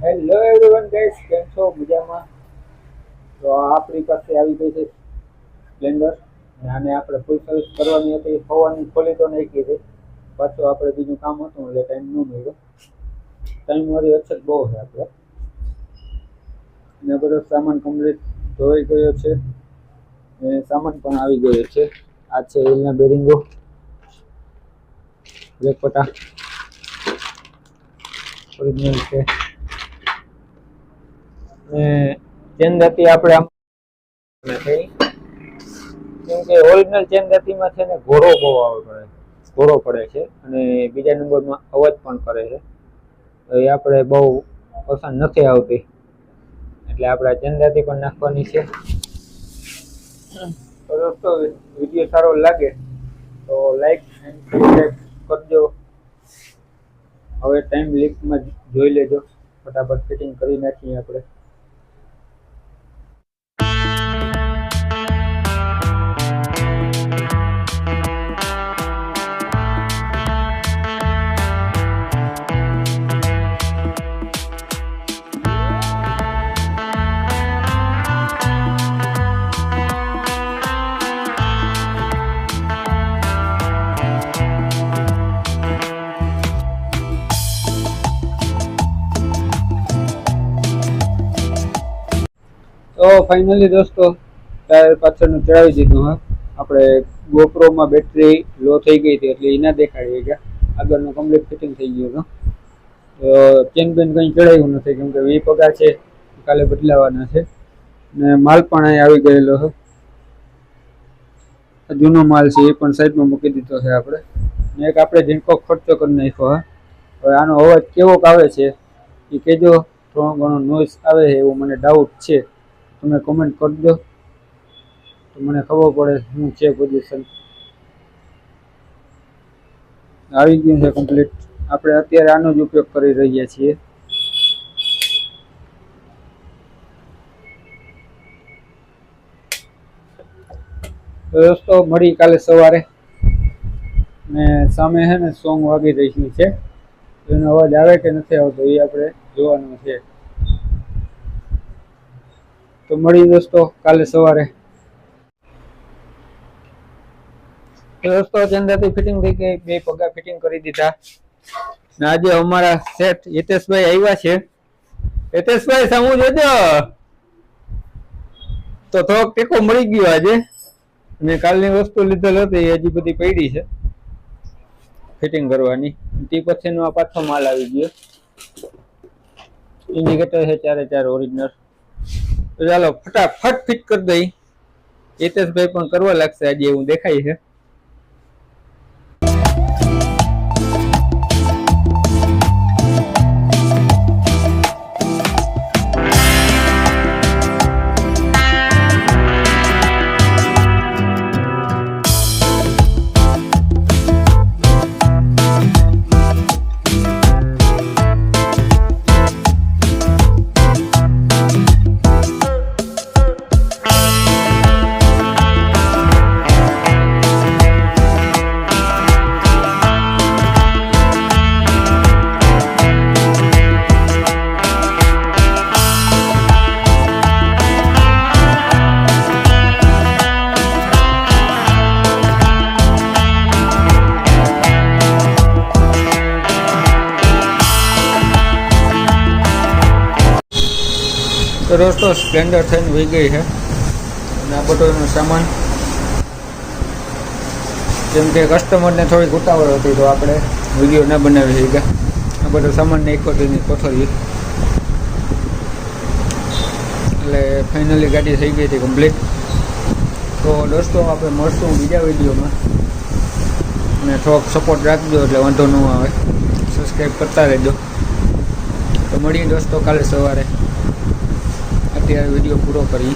Hello everyone guys, કેમ છો? મજામાં? તો આપણી પાસે આવી ગઈ છે સ્પ્લેન્ડર. આને આપણે ફૂલ સર્વિસ કરવાની હતી, હવાની ખોલી તો નાખી હતી. પાછું આપણે બીજું કામ હતું એટલે ટાઈમ ન મળ્યો. ટાઈમ વાળી અછત બહુ છે આપણે. ને બધો સામાન કમ્પ્લીટ ધોઈ ગયો છે ને સામાન પણ આવી ગયો છે. આ છે એલના બેરિંગો, બ્રેક પટા ઓરિજિનલ છે. ચેન દાતી આપણે આમ કેમ કે ઓરિજિનલ ચેન દાતીમાં છે ને ઘોડો બહુ ઘોડો પડે છે અને બીજા નંબરમાં અવાજ પણ કરે છે. તો એ આપણે બહુ પસંદ નથી આવતી, એટલે આપણે ચેન દાતી પણ નાખવાની છે. તો દોસ્તો, વિડીયો સારો લાગે તો લાઈક એન્ડ સબસ્ક્રાઈબ કરજો. હવે ટાઈમ લિસ્ટમાં જોઈ લેજો, ફટાફટ ફિટિંગ કરી નાખીએ આપણે. તો ફાઇનલી દોસ્તો, ટાયર પાછળનું ચડાવી દીધું. હા, આપણે ગોપ્રોમાં બેટરી લો થઈ ગઈ હતી એટલે એના દેખાડી ગયા. આગળનું કમ્પ્લીટ ફિટિંગ થઈ ગયું હતું. તો ચેન બેન કંઈ ચડાવ્યું નથી કેમ કે વી પગા છે, કાલે બદલાવાના છે. ને માલ પણ અહીં આવી ગયેલો છે. જૂનો માલ છે એ પણ સાઈડમાં મૂકી દીધો છે આપણે. ને એક આપણે ઝીણકો ખર્ચો કરી નાખ્યો. હા, હવે આનો અવાજ કેવો આવે છે એ કહેજો. થોડો ઘણો નોઈસ આવે છે એવું મને ડાઉટ છે, તમે કોમેન્ટ કરજો તો મને ખબર પડે શું છે પોઝિશન. આવી ગયું છે કમ્પ્લીટ. આપણે અત્યારે આનો જ ઉપયોગ કરી રહ્યા છીએ. તો દોસ્તો, મળી કાલે સવારે. ને સામે છે ને સોંગ વાગી રહ્યું છે, એનો અવાજ આવે કે નથી આવતો એ આપણે જોવાનું છે. તો મળી દોસ્તો કાલે સવારે. દોસ્તો, ચંદાથી ફિટિંગ થઈ ગઈ, બે પગા ફિટિંગ કરી દીધા. ને આજે અમારા શેઠ હિતેશભાઈ આવ્યા છે. હિતેશભાઈ સામુ જોજો. તો થોડોક ટેકો મળી ગયો આજે. મેં કાલની વસ્તુ લીધેલ હતી એ હજી બધી પડી છે ફિટિંગ કરવાની. તે પછીનો આ પાછો માલ આવી ગયો. ઇન્ડિકેટર છે 4 ઓરિજિનલ. તો ચાલો ફટાફટ ફિટ કરી દઈ. હિતેશભાઈ પણ કરવા લાગશે આજે એવું દેખાય છે. તો દોસ્તો, સ્પ્લેન્ડર થઈને વહી ગઈ છે. અને આ બધો એનો સામાન, જેમ કે કસ્ટમરને થોડીક ઉતાવળ હતી તો આપણે વિડીયો ના બનાવી શક્યા. આ બધો સામાન નાખ્યો તેની કોથળી. એટલે ફાઇનલી ગાડી થઈ ગઈ હતી કમ્પ્લીટ. તો દોસ્તો, આપણે મળશું બીજા વિડીયોમાં. અને થોડોક સપોર્ટ રાખજો એટલે વાંધો ન આવે. સબસ્ક્રાઈબ કરતા રહેજો. તો મળીએ દોસ્તો કાલે સવારે. અત્યારે વિડીયો પૂરો કરી.